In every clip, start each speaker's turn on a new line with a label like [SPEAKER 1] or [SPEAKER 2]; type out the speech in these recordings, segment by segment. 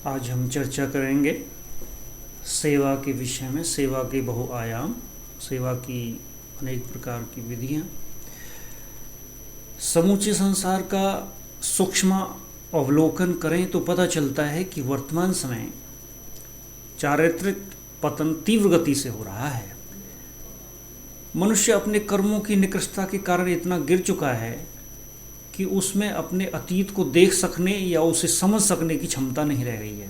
[SPEAKER 1] आज हम चर्चा करेंगे सेवा के विषय में। सेवा के बहुआयाम, सेवा की अनेक प्रकार की विधियां। समूचे संसार का सूक्ष्म अवलोकन करें तो पता चलता है कि वर्तमान समय चारित्रिक पतन तीव्र गति से हो रहा है। मनुष्य अपने कर्मों की निकृष्टता के कारण इतना गिर चुका है कि उसमें अपने अतीत को देख सकने या उसे समझ सकने की क्षमता नहीं रह गई है।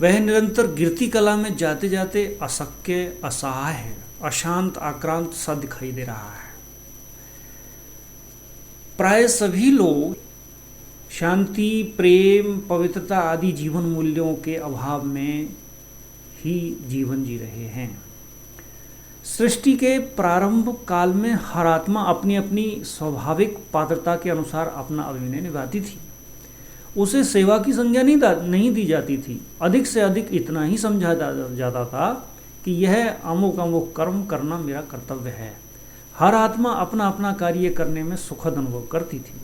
[SPEAKER 1] वह निरंतर गिरती कला में जाते जाते अशक्य, असहाय, अशांत, आक्रांत सा दिखाई दे रहा है। प्राय सभी लोग शांति, प्रेम, पवित्रता आदि जीवन मूल्यों के अभाव में ही जीवन जी रहे हैं। सृष्टि के प्रारंभ काल में हर आत्मा अपनी अपनी स्वाभाविक पात्रता के अनुसार अपना अभिनय निभाती थी। उसे सेवा की संज्ञा नहीं दी जाती थी। अधिक से अधिक इतना ही समझा जाता था कि यह अमुक अमुक कर्म करना मेरा कर्तव्य है। हर आत्मा अपना अपना कार्य करने में सुखद अनुभव करती थी।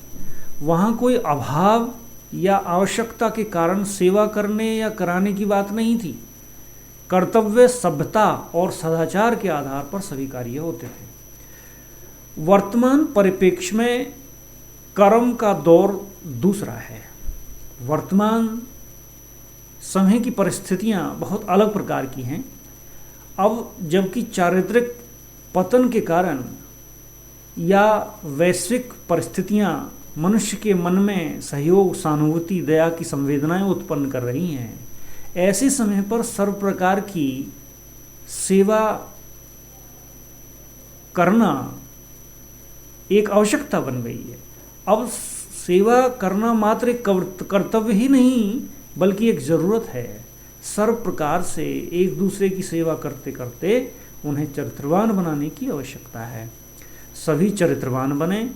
[SPEAKER 1] वहाँ कोई अभाव या आवश्यकता के कारण सेवा करने या कराने की बात नहीं थी। कर्तव्य, सभ्यता और सदाचार के आधार पर सभी कार्य होते थे। वर्तमान परिप्रेक्ष्य में कर्म का दौर दूसरा है। वर्तमान समय की परिस्थितियां बहुत अलग प्रकार की हैं। अब जबकि चारित्रिक पतन के कारण या वैश्विक परिस्थितियां मनुष्य के मन में सहयोग, सहानुभूति, दया की संवेदनाएं उत्पन्न कर रही हैं, ऐसे समय पर सर्व प्रकार की सेवा करना एक आवश्यकता बन गई है। अब सेवा करना मात्र एक कर्तव्य ही नहीं बल्कि एक ज़रूरत है। सर्व प्रकार से एक दूसरे की सेवा करते करते उन्हें चरित्रवान बनाने की आवश्यकता है। सभी चरित्रवान बने,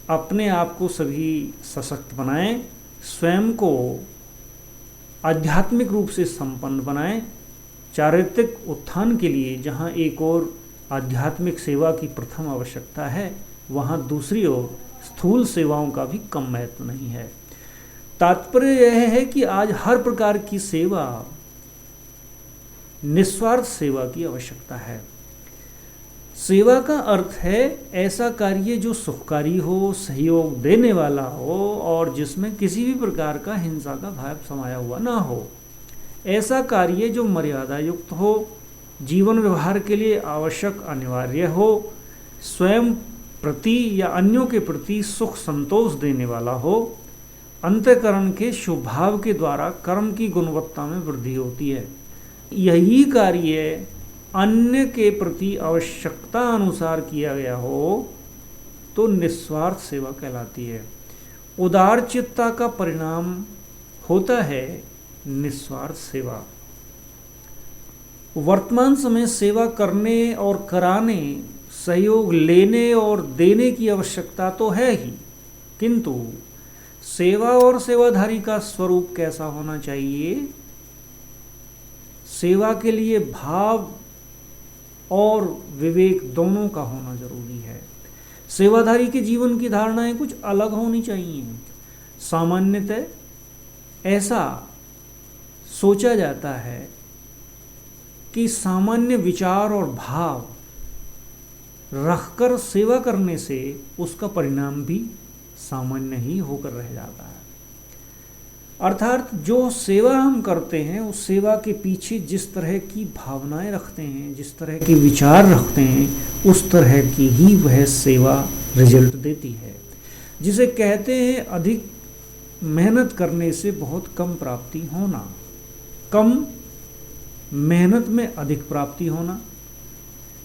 [SPEAKER 1] अपने आप को सभी सशक्त बनाएं, स्वयं को आध्यात्मिक रूप से संपन्न बनाएं। चारित्रिक उत्थान के लिए जहाँ एक और आध्यात्मिक सेवा की प्रथम आवश्यकता है, वहाँ दूसरी ओर स्थूल सेवाओं का भी कम महत्व नहीं है। तात्पर्य यह है कि आज हर प्रकार की सेवा निस्वार्थ सेवा की आवश्यकता है। सेवा का अर्थ है ऐसा कार्य जो सुखकारी हो, सहयोग देने वाला हो और जिसमें किसी भी प्रकार का हिंसा का भाव समाया हुआ ना हो। ऐसा कार्य जो मर्यादा युक्त हो, जीवन व्यवहार के लिए आवश्यक अनिवार्य हो, स्वयं प्रति या अन्यों के प्रति सुख संतोष देने वाला हो। अंतःकरण के शुभ भाव के द्वारा कर्म की गुणवत्ता में वृद्धि होती है। यही कार्य अन्य के प्रति आवश्यकता अनुसार किया गया हो तो निस्वार्थ सेवा कहलाती है। उदार चित्ता का परिणाम होता है निस्वार्थ सेवा। वर्तमान समय सेवा करने और कराने, सहयोग लेने और देने की आवश्यकता तो है ही, किंतु सेवा और सेवाधारी का स्वरूप कैसा होना चाहिए? सेवा के लिए भाव और विवेक दोनों का होना जरूरी है। सेवाधारी के जीवन की धारणाएं कुछ अलग होनी चाहिए। सामान्यतः ऐसा सोचा जाता है कि सामान्य विचार और भाव रखकर सेवा करने से उसका परिणाम भी सामान्य ही होकर रह जाता है। अर्थात जो सेवा हम करते हैं उस सेवा के पीछे जिस तरह की भावनाएं रखते हैं, जिस तरह के विचार रखते हैं, उस तरह की ही वह सेवा रिजल्ट देती है। जिसे कहते हैं अधिक मेहनत करने से बहुत कम प्राप्ति होना, कम मेहनत में अधिक प्राप्ति होना।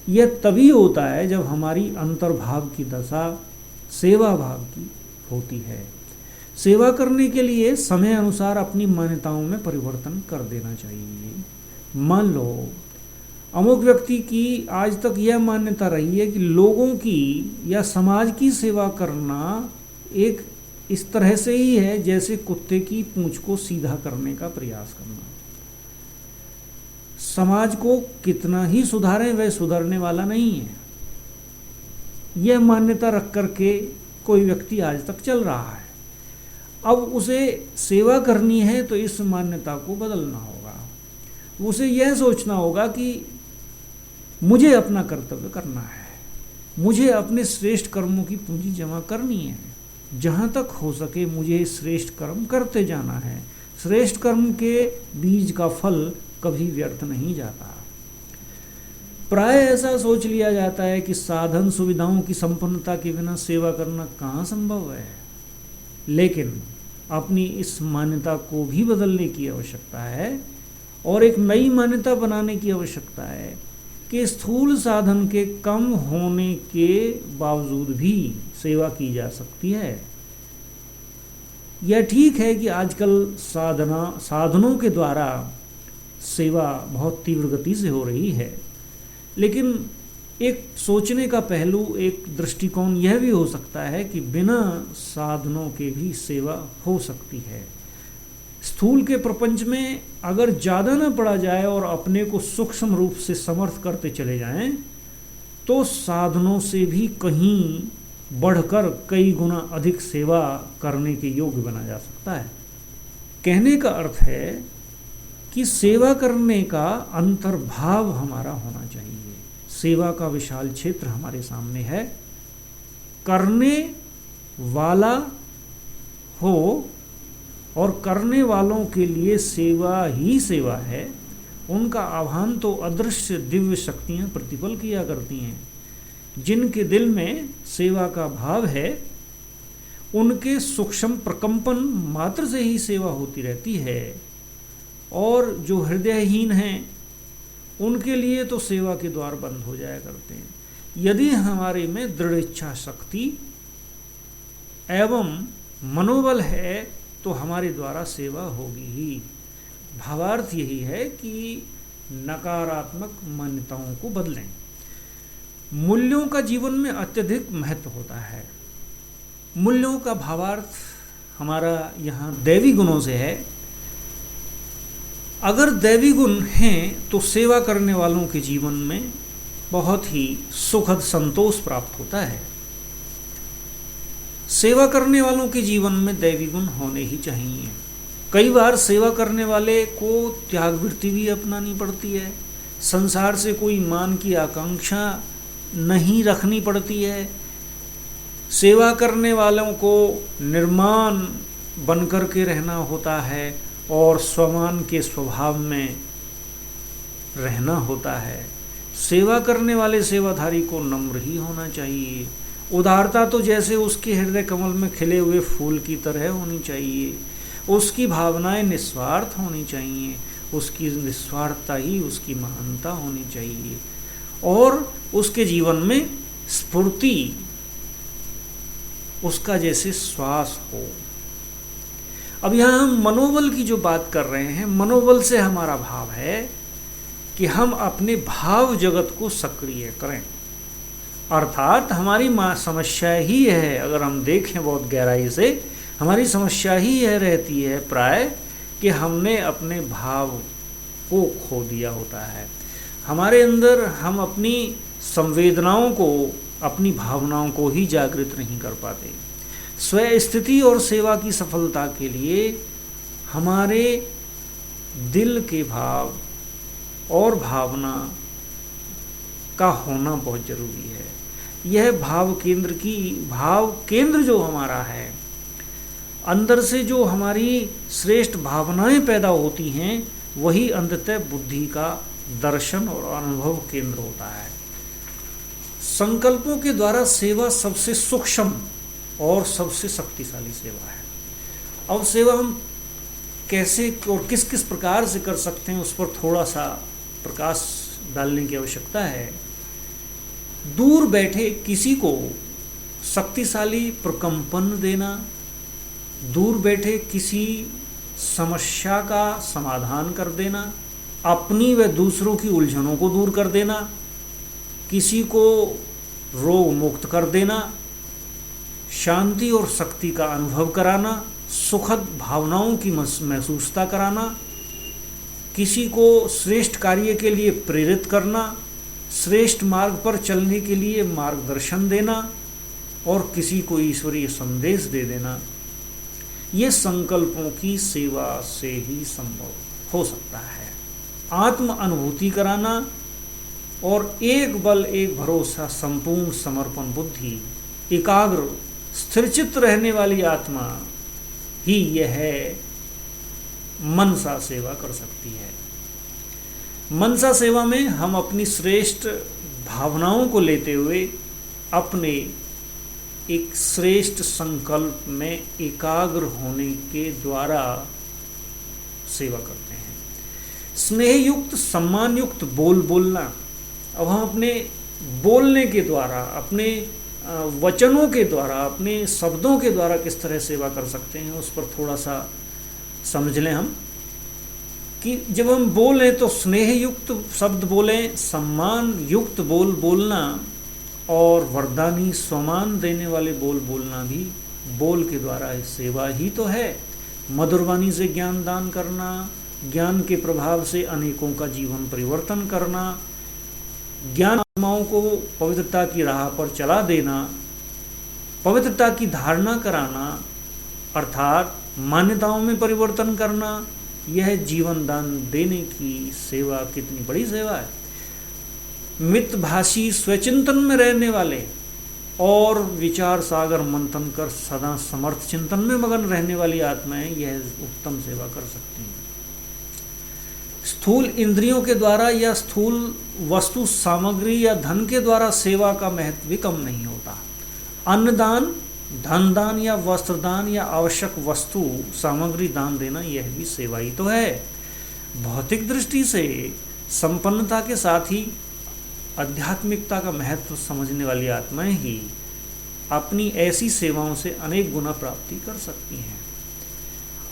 [SPEAKER 1] यह तभी होता है जब हमारी अंतर्भाव की दशा सेवा भाव की होती है। सेवा करने के लिए समय अनुसार अपनी मान्यताओं में परिवर्तन कर देना चाहिए। मान लो अमुक व्यक्ति की आज तक यह मान्यता रही है कि लोगों की या समाज की सेवा करना एक इस तरह से ही है जैसे कुत्ते की पूंछ को सीधा करने का प्रयास करना। समाज को कितना ही सुधारें वह सुधरने वाला नहीं है। यह मान्यता रख करके कोई व्यक्ति आज तक चल रहा है। अब उसे सेवा करनी है तो इस मान्यता को बदलना होगा। उसे यह सोचना होगा कि मुझे अपना कर्तव्य करना है, मुझे अपने श्रेष्ठ कर्मों की पूंजी जमा करनी है, जहाँ तक हो सके मुझे श्रेष्ठ कर्म करते जाना है। श्रेष्ठ कर्म के बीज का फल कभी व्यर्थ नहीं जाता। प्राय ऐसा सोच लिया जाता है कि साधन सुविधाओं की संपन्नता के बिना सेवा करना कहाँ संभव है, लेकिन अपनी इस मान्यता को भी बदलने की आवश्यकता है और एक नई मान्यता बनाने की आवश्यकता है कि स्थूल साधन के कम होने के बावजूद भी सेवा की जा सकती है। यह ठीक है कि आजकल साधनों के द्वारा सेवा बहुत तीव्र गति से हो रही है, लेकिन एक सोचने का पहलू, एक दृष्टिकोण यह भी हो सकता है कि बिना साधनों के भी सेवा हो सकती है। स्थूल के प्रपंच में अगर ज़्यादा न पड़ा जाए और अपने को सूक्ष्म रूप से समर्थ करते चले जाएं, तो साधनों से भी कहीं बढ़कर कई गुना अधिक सेवा करने के योग्य बना जा सकता है। कहने का अर्थ है कि सेवा करने का अंतर्भाव हमारा होना चाहिए। सेवा का विशाल क्षेत्र हमारे सामने है, करने वाला हो और करने वालों के लिए सेवा ही सेवा है, उनका आह्वान तो अदृश्य दिव्य शक्तियां प्रतिपल किया करती हैं। जिनके दिल में सेवा का भाव है, उनके सूक्ष्म प्रकंपन मात्र से ही सेवा होती रहती है, और जो हृदयहीन हैं उनके लिए तो सेवा के द्वार बंद हो जाया करते हैं। यदि हमारे में दृढ़ इच्छा शक्ति एवं मनोबल है तो हमारे द्वारा सेवा होगी ही। भावार्थ यही है कि नकारात्मक मान्यताओं को बदलें। मूल्यों का जीवन में अत्यधिक महत्व होता है। मूल्यों का भावार्थ हमारा यहाँ दैवी गुणों से है। अगर दैवी गुण हैं तो सेवा करने वालों के जीवन में बहुत ही सुखद संतोष प्राप्त होता है। सेवा करने वालों के जीवन में दैवी गुण होने ही चाहिए। कई बार सेवा करने वाले को त्यागवृत्ति भी अपनानी पड़ती है, संसार से कोई मान की आकांक्षा नहीं रखनी पड़ती है। सेवा करने वालों को निर्माण बनकर के रहना होता है और स्वमान के स्वभाव में रहना होता है। सेवा करने वाले सेवाधारी को नम्र ही होना चाहिए। उदारता तो जैसे उसके हृदय कमल में खिले हुए फूल की तरह होनी चाहिए। उसकी भावनाएं निस्वार्थ होनी चाहिए। उसकी निस्वार्थता ही उसकी महानता होनी चाहिए और उसके जीवन में स्फूर्ति उसका जैसे श्वास हो। अब यहाँ हम मनोबल की जो बात कर रहे हैं, मनोबल से हमारा भाव है कि हम अपने भाव जगत को सक्रिय करें। अर्थात हमारी समस्या ही है, अगर हम देखें बहुत गहराई से, हमारी समस्या ही यह रहती है प्राय कि हमने अपने भाव को खो दिया होता है। हमारे अंदर हम अपनी संवेदनाओं को, अपनी भावनाओं को ही जागृत नहीं कर पाते। स्व स्थिति और सेवा की सफलता के लिए हमारे दिल के भाव और भावना का होना बहुत जरूरी है। यह भाव केंद्र जो हमारा है, अंदर से जो हमारी श्रेष्ठ भावनाएं पैदा होती हैं, वही अंततः बुद्धि का दर्शन और अनुभव केंद्र होता है। संकल्पों के द्वारा सेवा सबसे सूक्ष्म और सबसे शक्तिशाली सेवा है। अब सेवा हम कैसे और किस किस प्रकार से कर सकते हैं, उस पर थोड़ा सा प्रकाश डालने की आवश्यकता है। दूर बैठे किसी को शक्तिशाली प्रकंपन देना, दूर बैठे किसी समस्या का समाधान कर देना, अपनी व दूसरों की उलझनों को दूर कर देना, किसी को रोग मुक्त कर देना, शांति और शक्ति का अनुभव कराना, सुखद भावनाओं की महसूसता कराना, किसी को श्रेष्ठ कार्य के लिए प्रेरित करना, श्रेष्ठ मार्ग पर चलने के लिए मार्गदर्शन देना और किसी को ईश्वरीय संदेश दे देना, ये संकल्पों की सेवा से ही संभव हो सकता है। आत्म अनुभूति कराना और एक बल एक भरोसा संपूर्ण समर्पण बुद्धि एकाग्र स्थिरचित्त रहने वाली आत्मा ही यह मनसा सेवा कर सकती है। मनसा सेवा में हम अपनी श्रेष्ठ भावनाओं को लेते हुए अपने एक श्रेष्ठ संकल्प में एकाग्र होने के द्वारा सेवा करते हैं। स्नेह युक्त सम्मान युक्त बोलना। अब हम अपने बोलने के द्वारा, अपने वचनों के द्वारा, अपने शब्दों के द्वारा किस तरह सेवा कर सकते हैं उस पर थोड़ा सा समझ लें हम, कि जब हम बोलें तो स्नेह युक्त शब्द बोलें, सम्मान युक्त बोलना और वरदानी सम्मान देने वाले बोलना भी बोल के द्वारा सेवा ही तो है। मधुरवाणी से ज्ञान दान करना, ज्ञान के प्रभाव से अनेकों का जीवन परिवर्तन करना, ज्ञान आत्माओं को पवित्रता की राह पर चला देना, पवित्रता की धारणा कराना, अर्थात मान्यताओं में परिवर्तन करना, यह जीवन दान देने की सेवा कितनी बड़ी सेवा है। मितभाषी स्वचिंतन में रहने वाले और विचार सागर मंथन कर सदा समर्थ चिंतन में मगन रहने वाली आत्माएं यह उत्तम सेवा कर सकती हैं। स्थूल इंद्रियों के द्वारा या स्थूल वस्तु सामग्री या धन के द्वारा सेवा का महत्व भी कम नहीं होता। अन्नदान, धन दान या वस्त्र दान या आवश्यक वस्तु सामग्री दान देना यह भी सेवा ही तो है। भौतिक दृष्टि से संपन्नता के साथ ही आध्यात्मिकता का महत्व समझने वाली आत्माएं ही अपनी ऐसी सेवाओं से अनेक गुना प्राप्ति कर सकती हैं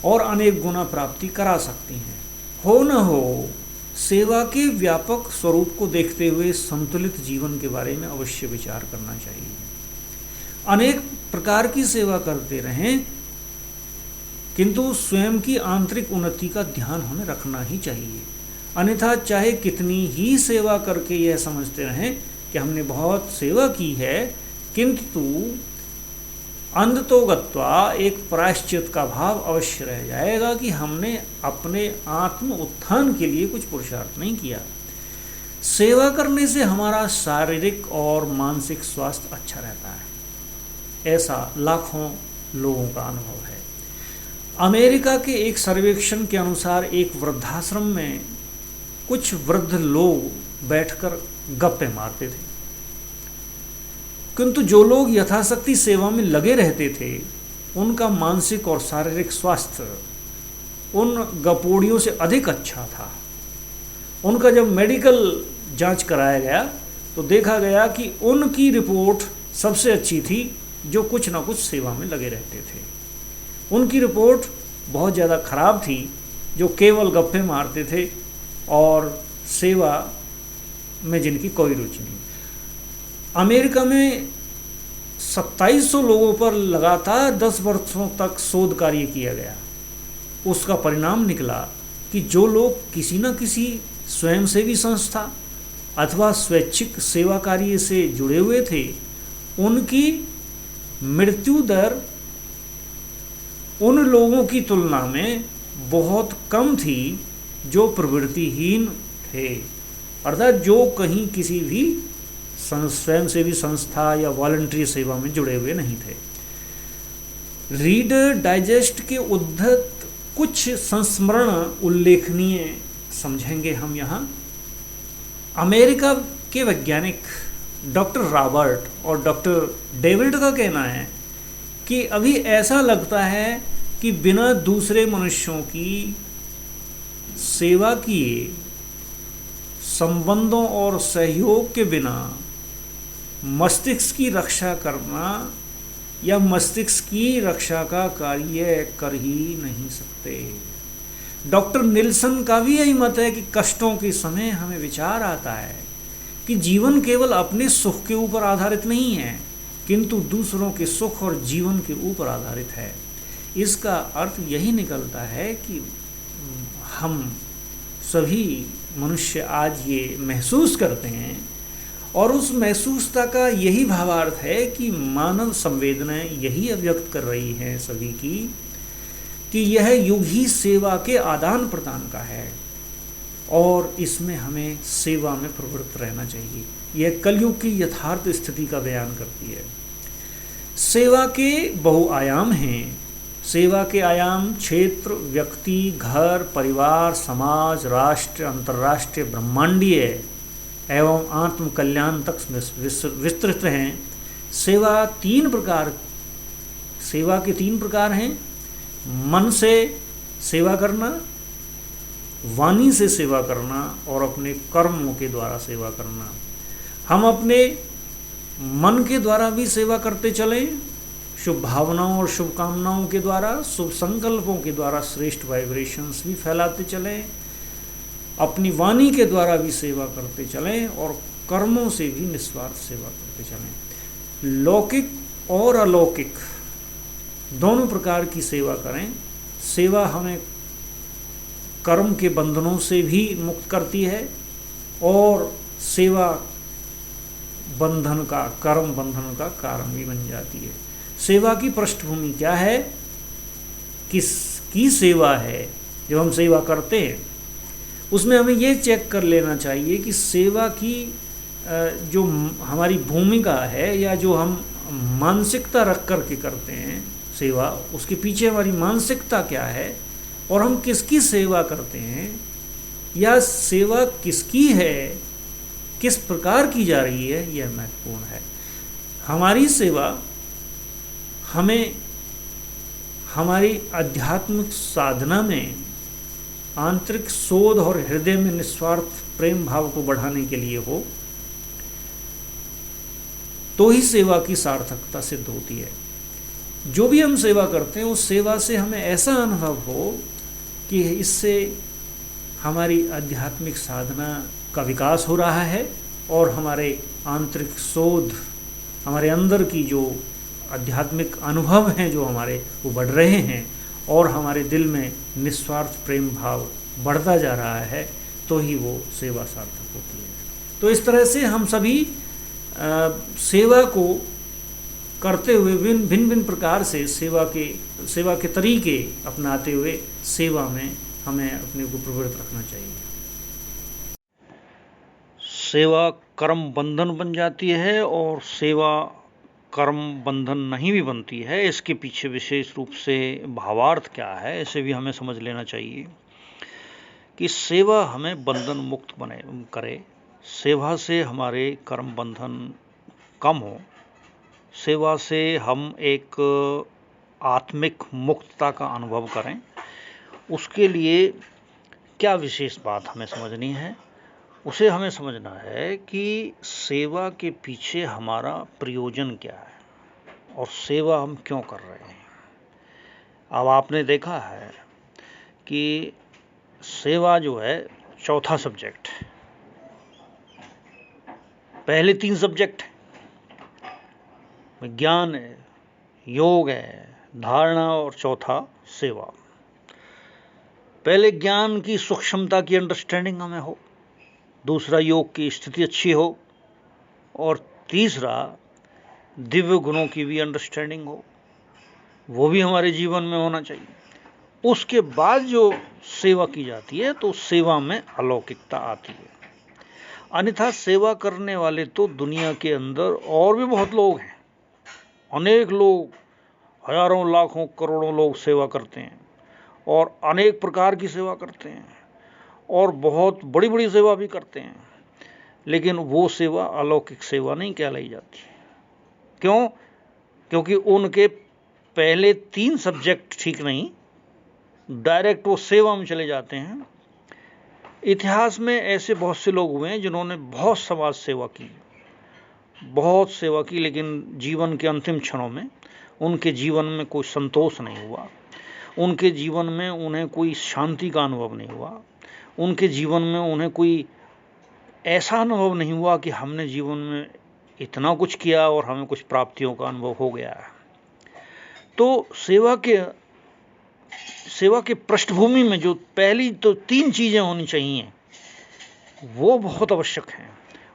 [SPEAKER 1] और अनेक गुना प्राप्ति करा सकती हैं। हो न हो, सेवा के व्यापक स्वरूप को देखते हुए संतुलित जीवन के बारे में अवश्य विचार करना चाहिए। अनेक प्रकार की सेवा करते रहें, किंतु स्वयं की आंतरिक उन्नति का ध्यान हमें रखना ही चाहिए। अन्यथा चाहे कितनी ही सेवा करके यह समझते रहें कि हमने बहुत सेवा की है, किंतु अंधतोगत्वा एक प्रायश्चित का भाव अवश्य रह जाएगा कि हमने अपने आत्म उत्थान के लिए कुछ पुरुषार्थ नहीं किया। सेवा करने से हमारा शारीरिक और मानसिक स्वास्थ्य अच्छा रहता है, ऐसा लाखों लोगों का अनुभव है। अमेरिका के एक सर्वेक्षण के अनुसार एक वृद्धाश्रम में कुछ वृद्ध लोग बैठकर गप्पे मारते थे, किंतु जो लोग यथाशक्ति सेवा में लगे रहते थे उनका मानसिक और शारीरिक स्वास्थ्य उन गपोड़ियों से अधिक अच्छा था। उनका जब मेडिकल जांच कराया गया तो देखा गया कि उनकी रिपोर्ट सबसे अच्छी थी जो कुछ ना कुछ सेवा में लगे रहते थे। उनकी रिपोर्ट बहुत ज़्यादा खराब थी जो केवल गप्पे मारते थे और सेवा में जिनकी कोई रुचि नहीं। अमेरिका में 2700 लोगों पर लगातार 10 वर्षों तक शोध कार्य किया गया। उसका परिणाम निकला कि जो लोग किसी न किसी स्वयंसेवी संस्था अथवा स्वैच्छिक सेवा कार्य से जुड़े हुए थे, उनकी मृत्यु दर उन लोगों की तुलना में बहुत कम थी जो प्रवृत्तिहीन थे, अर्थात जो कहीं किसी भी स्वयंसेवी संस्था या वॉलंटरी सेवा में जुड़े हुए नहीं थे। रीडर डाइजेस्ट के उद्धत कुछ संस्मरण उल्लेखनीय समझेंगे हम यहाँ। अमेरिका के वैज्ञानिक डॉक्टर रॉबर्ट और डॉक्टर डेविड का कहना है कि अभी ऐसा लगता है कि बिना दूसरे मनुष्यों की सेवा किए, संबंधों और सहयोग के बिना मस्तिष्क की रक्षा करना या मस्तिष्क की रक्षा का कार्य कर ही नहीं सकते। डॉक्टर निल्सन का भी यही मत है कि कष्टों के समय हमें विचार आता है कि जीवन केवल अपने सुख के ऊपर आधारित नहीं है, किंतु दूसरों के सुख और जीवन के ऊपर आधारित है। इसका अर्थ यही निकलता है कि हम सभी मनुष्य आज ये महसूस करते हैं और उस महसूसता का यही भावार्थ है कि मानव संवेदनाएं यही अभिव्यक्त कर रही हैं सभी की कि यह युग ही सेवा के आदान प्रदान का है और इसमें हमें सेवा में प्रवृत्त रहना चाहिए। यह कलयुग की यथार्थ स्थिति का बयान करती है। सेवा के बहुआयाम हैं। सेवा के आयाम क्षेत्र, व्यक्ति, घर, परिवार, समाज, राष्ट्र, अंतर्राष्ट्रीय, ब्रह्मांडीय एवं आत्म कल्याण तक विस्तृत हैं। सेवा के तीन प्रकार हैं। मन से सेवा करना, वाणी से सेवा करना और अपने कर्मों के द्वारा सेवा करना। हम अपने मन के द्वारा भी सेवा करते चलें, शुभ भावनाओं और शुभकामनाओं के द्वारा, शुभ संकल्पों के द्वारा श्रेष्ठ वाइब्रेशंस भी फैलाते चलें, अपनी वाणी के द्वारा भी सेवा करते चलें और कर्मों से भी निस्वार्थ सेवा करते चलें। लौकिक और अलौकिक दोनों प्रकार की सेवा करें। सेवा हमें कर्म के बंधनों से भी मुक्त करती है और सेवा कर्म बंधन का कारण भी बन जाती है। सेवा की पृष्ठभूमि क्या है, किसकी सेवा है। जब हम सेवा करते हैं उसमें हमें ये चेक कर लेना चाहिए कि सेवा की जो हमारी भूमिका है या जो हम मानसिकता रख कर के करते हैं सेवा, उसके पीछे हमारी मानसिकता क्या है और हम किसकी सेवा करते हैं या सेवा किसकी है, किस प्रकार की जा रही है, यह महत्वपूर्ण है। हमारी सेवा हमें हमारी आध्यात्मिक साधना में आंतरिक शोध और हृदय में निस्वार्थ प्रेम भाव को बढ़ाने के लिए हो तो ही सेवा की सार्थकता सिद्ध होती है। जो भी हम सेवा करते हैं उस सेवा से हमें ऐसा अनुभव हो कि इससे हमारी आध्यात्मिक साधना का विकास हो रहा है और हमारे आंतरिक शोध, हमारे अंदर की जो आध्यात्मिक अनुभव हैं जो हमारे वो बढ़ रहे हैं और हमारे दिल में निस्वार्थ प्रेम भाव बढ़ता जा रहा है, तो ही वो सेवा सार्थक होती है। तो इस तरह से हम सभी सेवा को करते हुए भिन्न भिन्न प्रकार से सेवा के तरीके अपनाते हुए सेवा में हमें अपने को प्रवृत्त रखना चाहिए।
[SPEAKER 2] सेवा कर्म बंधन बन जाती है और सेवा कर्म बंधन नहीं भी बनती है। इसके पीछे विशेष रूप से भावार्थ क्या है, इसे भी हमें समझ लेना चाहिए कि सेवा हमें बंधन मुक्त करे, सेवा से हमारे कर्म बंधन कम हो, सेवा से हम एक आत्मिक मुक्तता का अनुभव करें। उसके लिए क्या विशेष बात हमें समझनी है, उसे हमें समझना है कि सेवा के पीछे हमारा प्रयोजन क्या है और सेवा हम क्यों कर रहे हैं। अब आपने देखा है कि सेवा जो है चौथा सब्जेक्ट, पहले तीन सब्जेक्ट विज्ञान है, योग है, धारणा और चौथा सेवा। पहले ज्ञान की सूक्ष्मता की अंडरस्टैंडिंग हमें हो, दूसरा योग की स्थिति अच्छी हो और तीसरा दिव्य गुणों की भी अंडरस्टैंडिंग हो, वो भी हमारे जीवन में होना चाहिए। उसके बाद जो सेवा की जाती है तो सेवा में अलौकिकता आती है। अन्यथा सेवा करने वाले तो दुनिया के अंदर और भी बहुत लोग हैं, अनेक लोग, हजारों लाखों करोड़ों लोग सेवा करते हैं और अनेक प्रकार की सेवा करते हैं और बहुत बड़ी बड़ी सेवा भी करते हैं, लेकिन वो सेवा अलौकिक सेवा नहीं कहलाई जाती। क्यों? क्योंकि उनके पहले तीन सब्जेक्ट ठीक नहीं, डायरेक्ट वो सेवा में चले जाते हैं। इतिहास में ऐसे बहुत से लोग हुए हैं जिन्होंने बहुत समाज सेवा की, बहुत सेवा की, लेकिन जीवन के अंतिम क्षणों में उनके जीवन में कोई संतोष नहीं हुआ, उनके जीवन में उन्हें कोई शांति का अनुभव नहीं हुआ, उनके जीवन में उन्हें कोई ऐसा अनुभव नहीं हुआ कि हमने जीवन में इतना कुछ किया और हमें कुछ प्राप्तियों का अनुभव हो गया है। तो सेवा के पृष्ठभूमि में जो पहली तो तीन चीजें होनी चाहिए वो बहुत आवश्यक हैं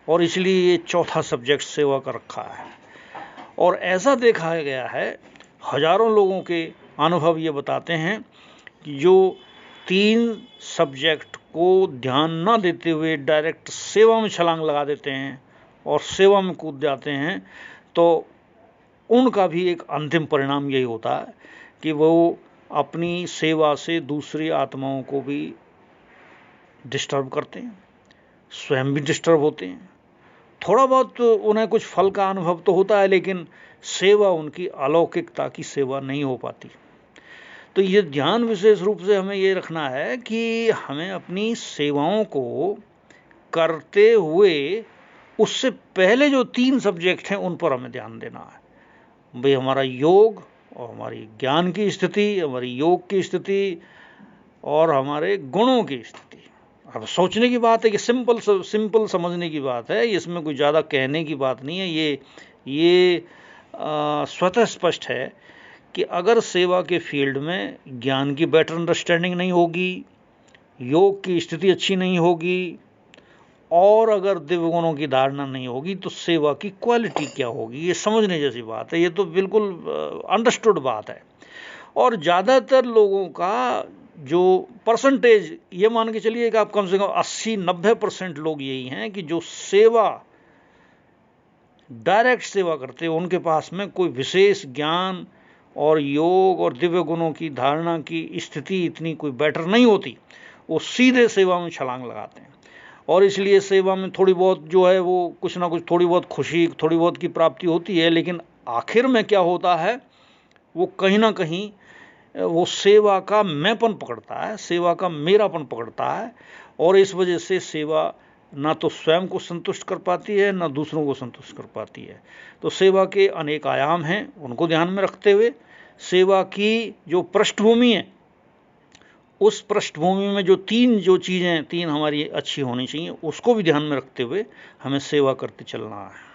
[SPEAKER 2] और इसलिए ये चौथा सब्जेक्ट सेवा का रखा है। और ऐसा देखा गया है, हजारों लोगों के अनुभव ये बताते हैं कि जो 3 सब्जेक्ट को ध्यान ना देते हुए डायरेक्ट सेवा में छलांग लगा देते हैं और सेवा में कूद जाते हैं, तो उनका भी एक अंतिम परिणाम यही होता है कि वो अपनी सेवा से दूसरी आत्माओं को भी डिस्टर्ब करते हैं, स्वयं भी डिस्टर्ब होते हैं। थोड़ा बहुत उन्हें कुछ फल का अनुभव तो होता है, लेकिन सेवा उनकी अलौकिकता की सेवा नहीं हो पाती। तो ये ध्यान विशेष रूप से हमें ये रखना है कि हमें अपनी सेवाओं को करते हुए उससे पहले जो 3 सब्जेक्ट हैं उन पर हमें ध्यान देना है। भाई हमारा योग और हमारी ज्ञान की स्थिति, हमारी योग की स्थिति और हमारे गुणों की स्थिति। अब सोचने की बात है कि सिंपल समझने की बात है, इसमें कोई ज़्यादा कहने की बात नहीं है। ये स्वतः स्पष्ट है कि अगर सेवा के फील्ड में ज्ञान की बेटर अंडरस्टैंडिंग नहीं होगी, योग की स्थिति अच्छी नहीं होगी और अगर दिव्य गुणों की धारणा नहीं होगी, तो सेवा की क्वालिटी क्या होगी, ये समझने जैसी बात है। ये तो बिल्कुल अंडरस्टूड बात है। और ज़्यादातर लोगों का जो परसेंटेज, ये मान के चलिए कि आप कम से कम 80-90% लोग यही हैं कि जो सेवा, डायरेक्ट सेवा करते हैं, उनके पास में कोई विशेष ज्ञान और योग और दिव्य गुणों की धारणा की स्थिति इतनी कोई बेटर नहीं होती। वो सीधे सेवा में छलांग लगाते हैं और इसलिए सेवा में थोड़ी बहुत जो है वो कुछ ना कुछ, थोड़ी बहुत खुशी, थोड़ी बहुत की प्राप्ति होती है, लेकिन आखिर में क्या होता है, वो कहीं ना कहीं वो सेवा का मैंपन पकड़ता है, सेवा का मेरापन पकड़ता है और इस वजह से सेवा ना तो स्वयं को संतुष्ट कर पाती है, ना दूसरों को संतुष्ट कर पाती है। तो सेवा के अनेक आयाम हैं, उनको ध्यान में रखते हुए सेवा की जो पृष्ठभूमि है, उस पृष्ठभूमि में जो 3 चीज़ें हमारी अच्छी होनी चाहिए, उसको भी ध्यान में रखते हुए हमें सेवा करते चलना है।